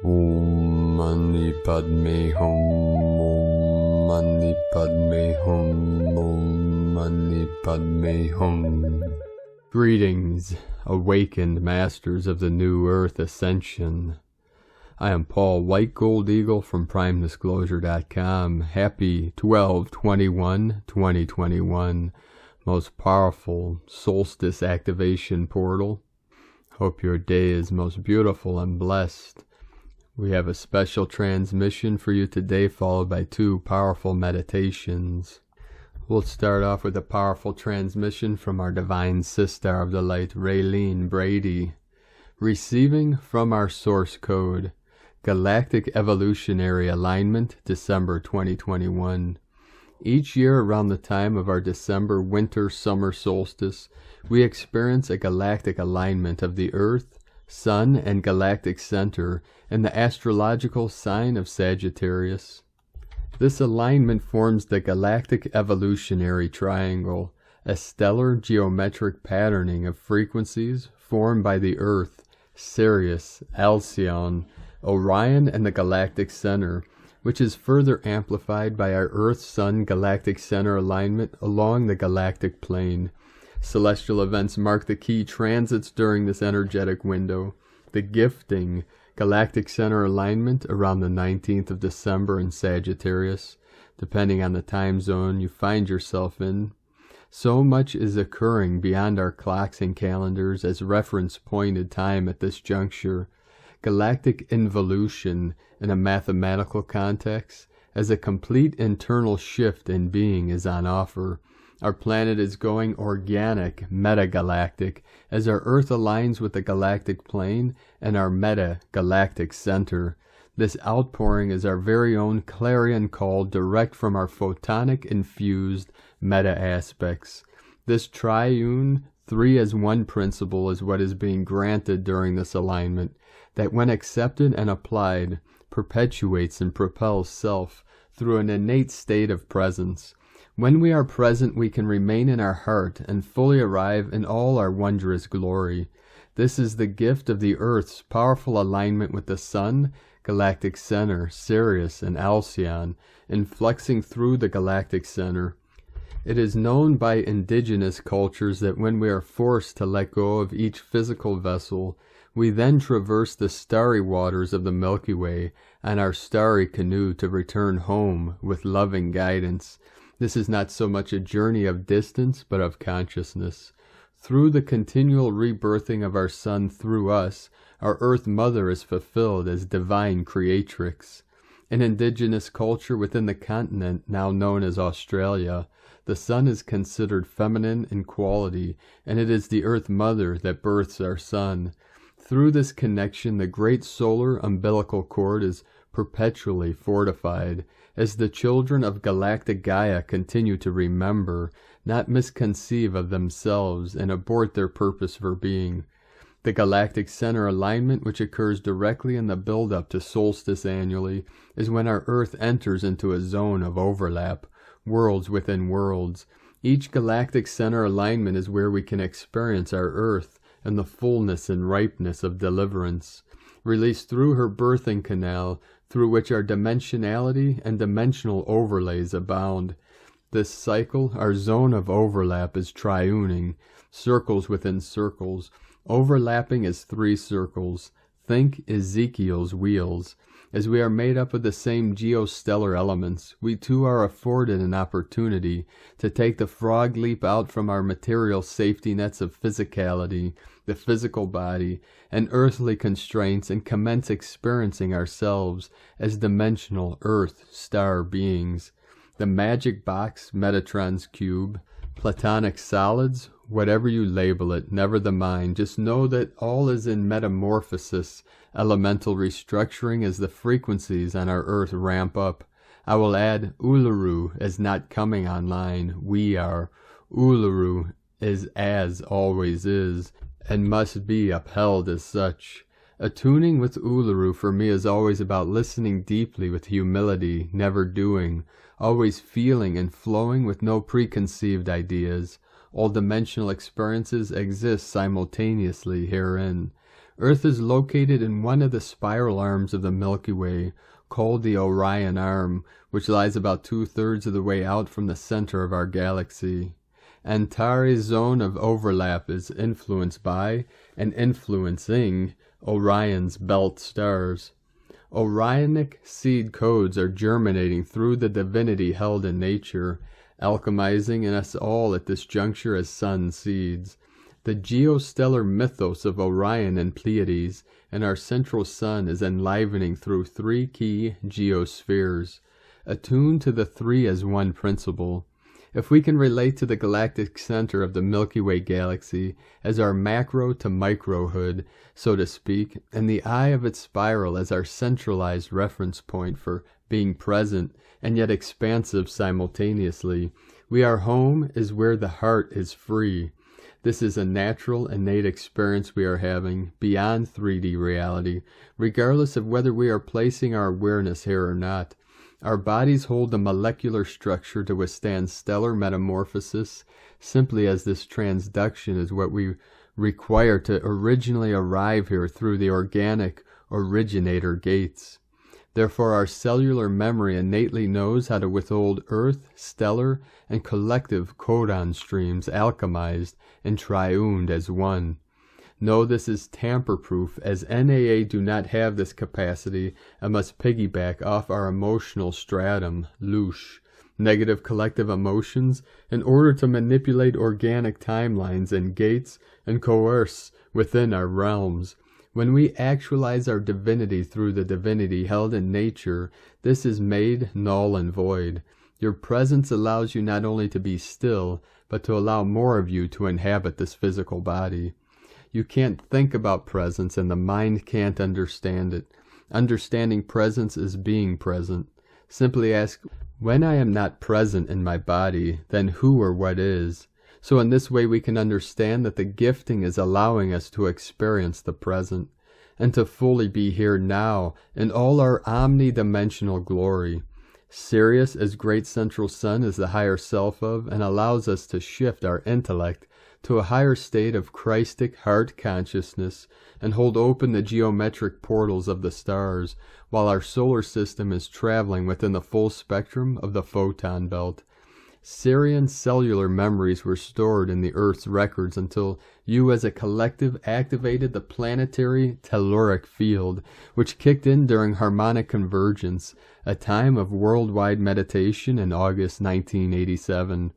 Om Mani Padme Hum. Om Mani Padme Hum. Om Mani Padme Hum. Greetings, awakened masters of the New Earth Ascension. I am Paul White Gold Eagle from PrimeDisclosure.com. Happy 12/21/2021. Most powerful Solstice activation portal. Hope your day is most beautiful and blessed. We have a special transmission for you today, followed by 2 powerful meditations. We'll start off with a powerful transmission from our Divine Sister of the Light, Raylene Brady. Receiving from our source code, Galactic Evolutionary Alignment, December 2021. Each year around the time of our December winter-summer solstice, we experience a galactic alignment of the Earth, Sun, and galactic center in the astrological sign of Sagittarius. This alignment forms the Galactic Evolutionary Triangle, a stellar geometric patterning of frequencies formed by the Earth, Sirius, Alcyon, Orion, and the galactic center, which is further amplified by our Earth-Sun galactic center alignment along the galactic plane. Celestial events mark the key transits during this energetic window. The gifting galactic center alignment around the 19th of December in Sagittarius, depending on the time zone you find yourself in. So much is occurring beyond our clocks and calendars as reference-pointed time at this juncture. Galactic involution in a mathematical context, as a complete internal shift in being is on offer. Our planet is going organic, metagalactic, as our Earth aligns with the galactic plane and our meta-galactic center. This outpouring is our very own clarion call direct from our photonic-infused meta-aspects. This triune, 3 as 1 principle is what is being granted during this alignment, that when accepted and applied, perpetuates and propels self through an innate state of presence. When we are present, we can remain in our heart and fully arrive in all our wondrous glory. This is the gift of the Earth's powerful alignment with the Sun, galactic center, Sirius, and Alcyon, influxing through the galactic center. It is known by indigenous cultures that when we are forced to let go of each physical vessel, we then traverse the starry waters of the Milky Way on our starry canoe to return home with loving guidance. This is not so much a journey of distance, but of consciousness. Through the continual rebirthing of our Sun through us, our Earth Mother is fulfilled as divine creatrix. In indigenous culture within the continent now known as Australia, the Sun is considered feminine in quality, and it is the Earth Mother that births our Sun. Through this connection, the great solar umbilical cord is perpetually fortified, as the children of galactic Gaia continue to remember, not misconceive of themselves, and abort their purpose for being. The galactic center alignment, which occurs directly in the build-up to solstice annually, is when our Earth enters into a zone of overlap, worlds within worlds. Each galactic center alignment is where we can experience our Earth and the fullness and ripeness of deliverance, released through her birthing canal, through which our dimensionality and dimensional overlays abound. This cycle, our zone of overlap, is triuning, circles within circles, overlapping as 3 circles. Think Ezekiel's wheels. As we are made up of the same geostellar elements, we too are afforded an opportunity to take the frog leap out from our material safety nets of physicality, the physical body, and earthly constraints, and commence experiencing ourselves as dimensional Earth star beings. The magic box, Metatron's cube, platonic solids, whatever you label it, never the mind. Just know that all is in metamorphosis, elemental restructuring as the frequencies on our Earth ramp up. I will add Uluru as not coming online. We are. Uluru is as always is, and must be upheld as such. Attuning with Uluru for me is always about listening deeply with humility, never doing, always feeling and flowing with no preconceived ideas. All dimensional experiences exist simultaneously herein. Earth is located in one of the spiral arms of the Milky Way, called the Orion Arm, which lies about 2/3 of the way out from the center of our galaxy. Antares' zone of overlap is influenced by and influencing Orion's belt stars. Orionic seed codes are germinating through the divinity held in nature, alchemizing in us all at this juncture as sun seeds. The geostellar mythos of Orion and Pleiades and our central sun is enlivening through 3 key geospheres, attuned to the 3 as one principle. If we can relate to the galactic center of the Milky Way galaxy as our macro to microhood, so to speak, and the eye of its spiral as our centralized reference point for being present and yet expansive simultaneously, our home is where the heart is free. This is a natural, innate experience we are having beyond 3D reality, regardless of whether we are placing our awareness here or not. Our bodies hold the molecular structure to withstand stellar metamorphosis, simply as this transduction is what we require to originally arrive here through the organic originator gates. Therefore, our cellular memory innately knows how to withhold Earth, stellar, and collective codon streams alchemized and triuned as one. No, this is tamper-proof, as NAA do not have this capacity and must piggyback off our emotional stratum, loosh, negative collective emotions, in order to manipulate organic timelines and gates and coerce within our realms. When we actualize our divinity through the divinity held in nature, this is made null and void. Your presence allows you not only to be still, but to allow more of you to inhabit this physical body. You can't think about presence, and the mind can't understand it. Understanding presence is being present. Simply ask, when I am not present in my body, then who or what is? So in this way we can understand that the gifting is allowing us to experience the present, and to fully be here now in all our omni-dimensional glory. Sirius, as great central sun, is the higher self of, and allows us to shift our intellect to a higher state of Christic heart consciousness and hold open the geometric portals of the stars, while our solar system is traveling within the full spectrum of the photon belt. Sirian cellular memories were stored in the Earth's records until you as a collective activated the planetary telluric field, which kicked in during harmonic convergence, a time of worldwide meditation in August 1987.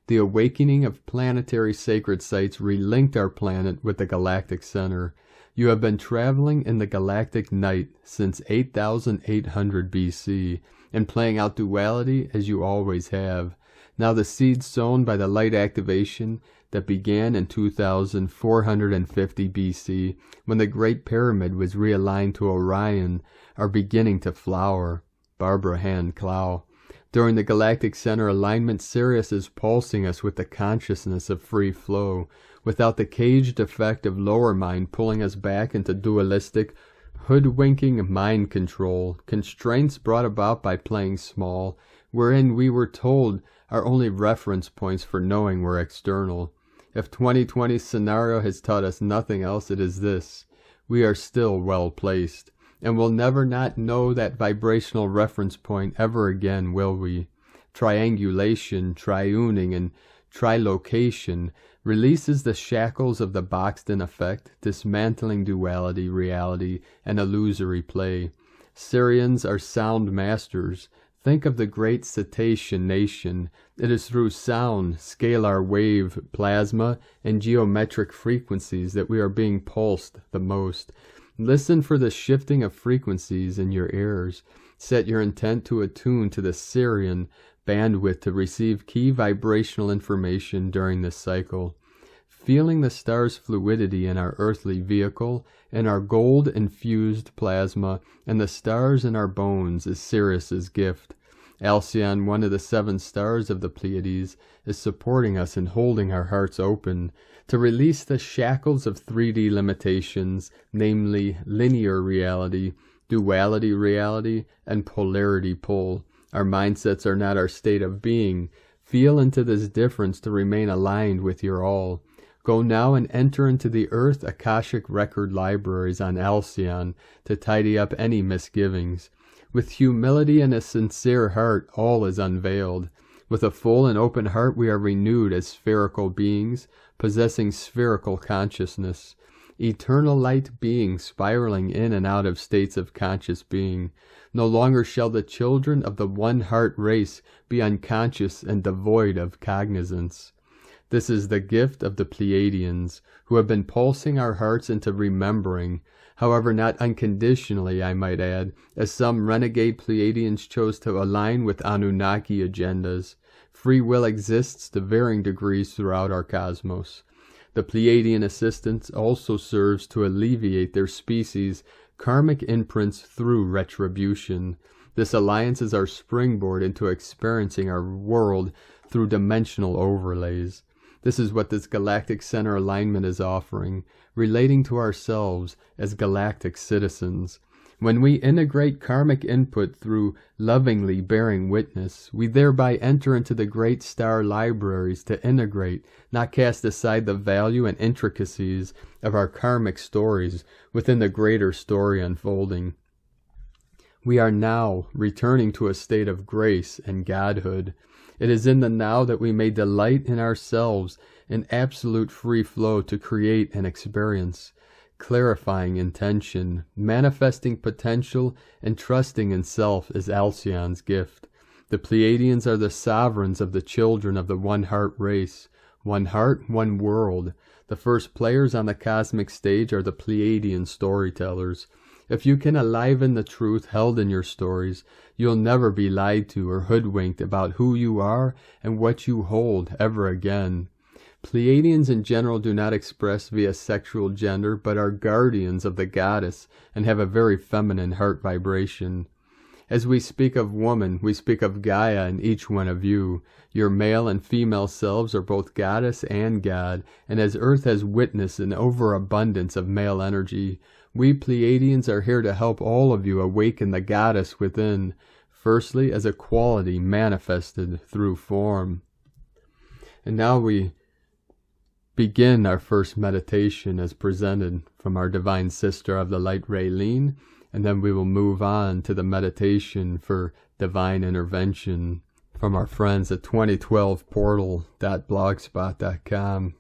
The awakening of planetary sacred sites relinked our planet with the galactic center. You have been traveling in the galactic night since 8800 BC, and playing out duality as you always have. Now the seeds sown by the light activation that began in 2450 BC, when the Great Pyramid was realigned to Orion, are beginning to flower. Barbara Hand Clow. During the galactic center alignment, Sirius is pulsing us with the consciousness of free flow, without the caged effect of lower mind pulling us back into dualistic, hoodwinking mind control, constraints brought about by playing small, wherein we were told are only reference points for knowing we're external. If 2020's scenario has taught us nothing else, it is this: we are still well placed, and will never not know that vibrational reference point ever again, will we? Triangulation, triuning, and trilocation releases the shackles of the boxed-in effect, dismantling duality, reality, and illusory play. Syrians are sound masters. Think of the great cetacean nation. It is through sound, scalar wave, plasma, and geometric frequencies that we are being pulsed the most. Listen for the shifting of frequencies in your ears. Set your intent to attune to the Syrian bandwidth to receive key vibrational information during this cycle. Feeling the star's fluidity in our earthly vehicle, and our gold-infused plasma, and the stars in our bones is Sirius's gift. Alcyon, one of the 7 stars of the Pleiades, is supporting us in holding our hearts open to release the shackles of 3D limitations, namely linear reality, duality reality, and polarity pull. Our mindsets are not our state of being. Feel into this difference to remain aligned with your all. Go now and enter into the Earth Akashic record libraries on Alcyon to tidy up any misgivings. With humility and a sincere heart, all is unveiled. With a full and open heart, we are renewed as spherical beings, possessing spherical consciousness. Eternal light beings spiraling in and out of states of conscious being. No longer shall the children of the one heart race be unconscious and devoid of cognizance. This is the gift of the Pleiadians, who have been pulsing our hearts into remembering, however not unconditionally, I might add, as some renegade Pleiadians chose to align with Anunnaki agendas. Free will exists to varying degrees throughout our cosmos. The Pleiadian assistance also serves to alleviate their species' karmic imprints through retribution. This alliance is our springboard into experiencing our world through dimensional overlays. This is what this galactic center alignment is offering, relating to ourselves as galactic citizens. When we integrate karmic input through lovingly bearing witness, we thereby enter into the great star libraries to integrate, not cast aside the value and intricacies of our karmic stories within the greater story unfolding. We are now returning to a state of grace and godhood. It is in the now that we may delight in ourselves in absolute free flow to create and experience, clarifying intention, manifesting potential, and trusting in self is Alcyon's gift. The Pleiadians are the sovereigns of the children of the one heart race. One heart, one world. The first players on the cosmic stage are the Pleiadian storytellers. If you can enliven the truth held in your stories, you'll never be lied to or hoodwinked about who you are and what you hold ever again. Pleiadians in general do not express via sexual gender, but are guardians of the goddess and have a very feminine heart vibration. As we speak of woman, we speak of Gaia in each one of you. Your male and female selves are both goddess and god, and as Earth has witnessed an overabundance of male energy, we Pleiadians are here to help all of you awaken the goddess within, firstly as a quality manifested through form. And now we begin our first meditation as presented from our Divine Sister of the Light Ray, Lynn, and then we will move on to the meditation for divine intervention from our friends at 2012portal.blogspot.com.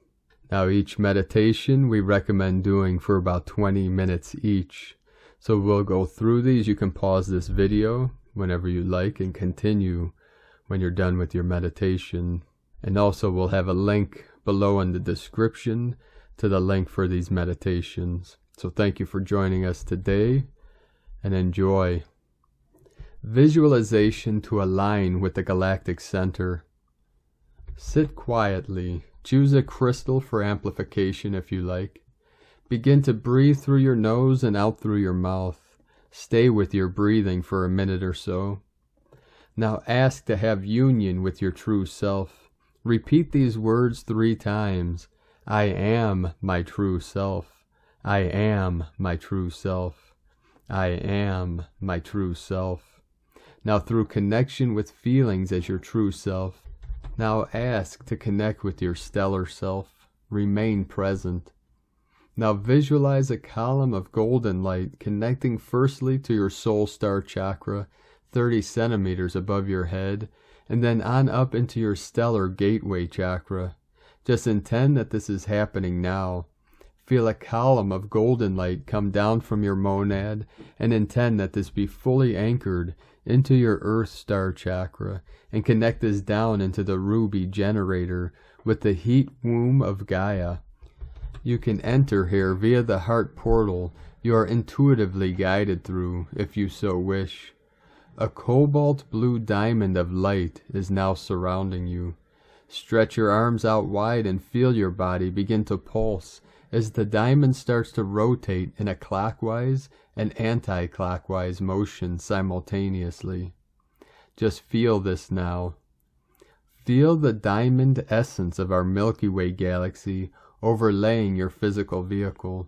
Now each meditation we recommend doing for about 20 minutes each. So we'll go through these. You can pause this video whenever you like and continue when you're done with your meditation. And also we'll have a link below in the description to the link for these meditations. So thank you for joining us today and enjoy. Visualization to align with the galactic center. Sit quietly. Choose a crystal for amplification if you like. Begin to breathe through your nose and out through your mouth. Stay with your breathing for a minute or so. Now ask to have union with your true self. Repeat these words 3 times. I am my true self. I am my true self. I am my true self. Now through connection with feelings as your true self, now ask to connect with your stellar self. Remain present. Now visualize a column of golden light connecting firstly to your soul star chakra, 30 centimeters above your head, and then on up into your stellar gateway chakra. Just intend that this is happening now. Feel a column of golden light come down from your monad and intend that this be fully anchored into your earth star chakra and connect this down into the ruby generator with the heat womb of Gaia. You can enter here via the heart portal you are intuitively guided through if you so wish. A cobalt blue diamond of light is now surrounding you. Stretch your arms out wide and feel your body begin to pulse as the diamond starts to rotate in a clockwise and anti-clockwise motion simultaneously. Just feel this now. Feel the diamond essence of our Milky Way galaxy overlaying your physical vehicle.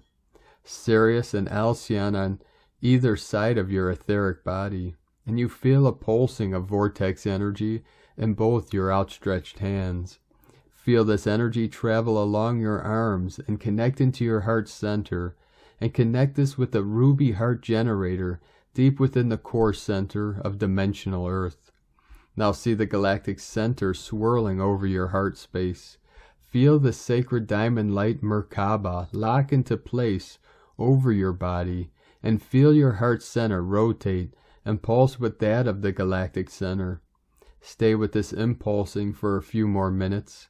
Sirius and Alcyon on either side of your etheric body, and you feel a pulsing of vortex energy in both your outstretched hands. Feel this energy travel along your arms and connect into your heart center, and connect this with the ruby heart generator deep within the core center of dimensional Earth. Now see the galactic center swirling over your heart space. Feel the sacred diamond light Merkaba lock into place over your body, and feel your heart center rotate and pulse with that of the galactic center. Stay with this impulsing for a few more minutes.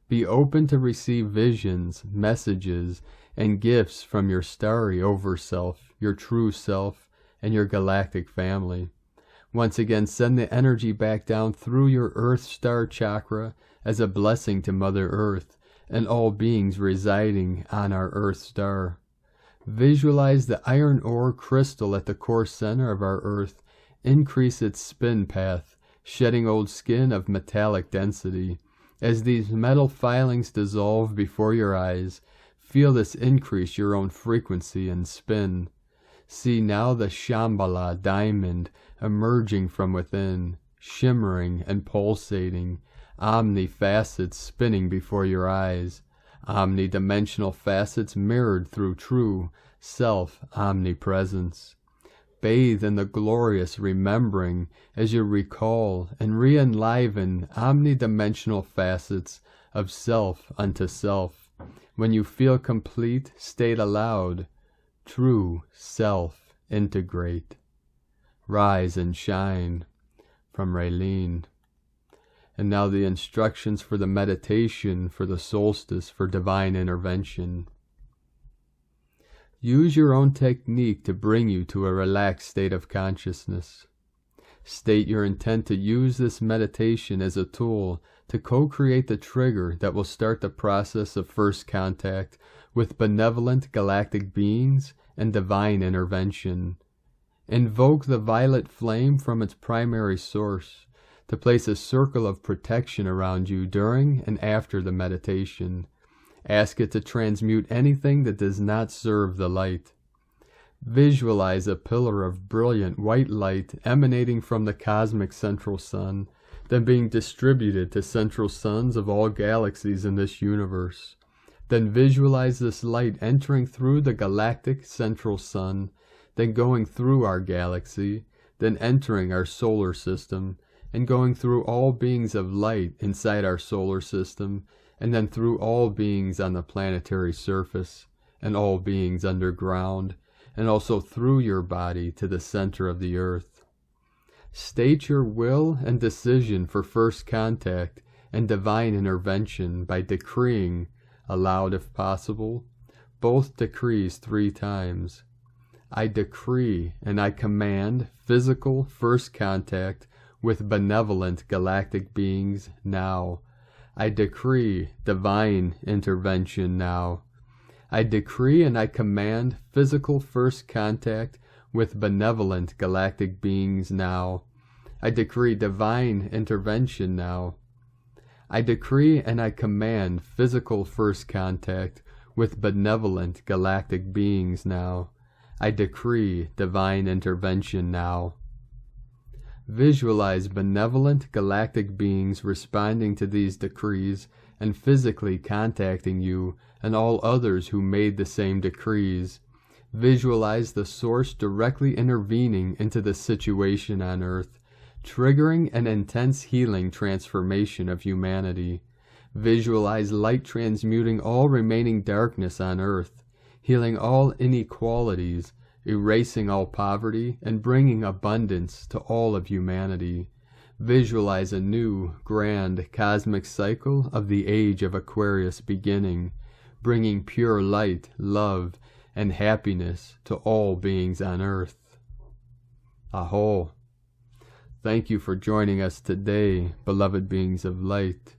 Be open to receive visions, messages, and gifts from your starry overself, your true self, and your galactic family. Once again, send the energy back down through your Earth Star chakra as a blessing to Mother Earth and all beings residing on our Earth Star. Visualize the iron ore crystal at the core center of our Earth increase its spin path, shedding old skin of metallic density. As these metal filings dissolve before your eyes, feel this increase your own frequency and spin. See now the Shambhala diamond emerging from within, shimmering and pulsating, omni-facets spinning before your eyes, omni-dimensional facets mirrored through true self-omnipresence. Bathe in the glorious remembering as you recall and re-enliven omni-dimensional facets of self unto self. When you feel complete, state aloud, true self integrate. Rise and shine. From Raylene. And now the instructions for the meditation for the solstice for divine intervention. Use your own technique to bring you to a relaxed state of consciousness. State your intent to use this meditation as a tool to co-create the trigger that will start the process of first contact with benevolent galactic beings and divine intervention. Invoke the violet flame from its primary source to place a circle of protection around you during and after the meditation. Ask it to transmute anything that does not serve the light. Visualize a pillar of brilliant white light emanating from the cosmic central sun, then being distributed to central suns of all galaxies in this universe. Then visualize this light entering through the galactic central sun, then going through our galaxy, then entering our solar system, and going through all beings of light inside our solar system, and then through all beings on the planetary surface, and all beings underground, and also through your body to the center of the earth. State your will and decision for first contact and divine intervention by decreeing, aloud if possible, both decrees 3 times. I decree and I command physical first contact with benevolent galactic beings now. I decree divine intervention now. I decree and I command physical first contact with benevolent galactic beings now. I decree divine intervention now. I decree and I command physical first contact with benevolent galactic beings now. I decree divine intervention now. Visualize benevolent galactic beings responding to these decrees and physically contacting you and all others who made the same decrees. Visualize the source directly intervening into the situation on Earth, triggering an intense healing transformation of humanity. Visualize light transmuting all remaining darkness on Earth, healing all inequalities, erasing all poverty, and bringing abundance to all of humanity. Visualize a new, grand, cosmic cycle of the age of Aquarius beginning, bringing pure light, love, and happiness to all beings on Earth. Aho. Thank you for joining us today, beloved beings of light.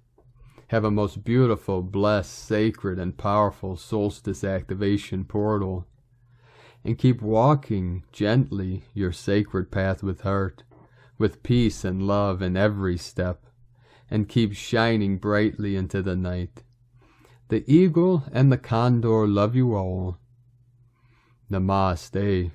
Have a most beautiful, blessed, sacred, and powerful solstice activation portal. And keep walking gently your sacred path with heart, with peace and love in every step, and keep shining brightly into the night. The eagle and the condor love you all. Namaste.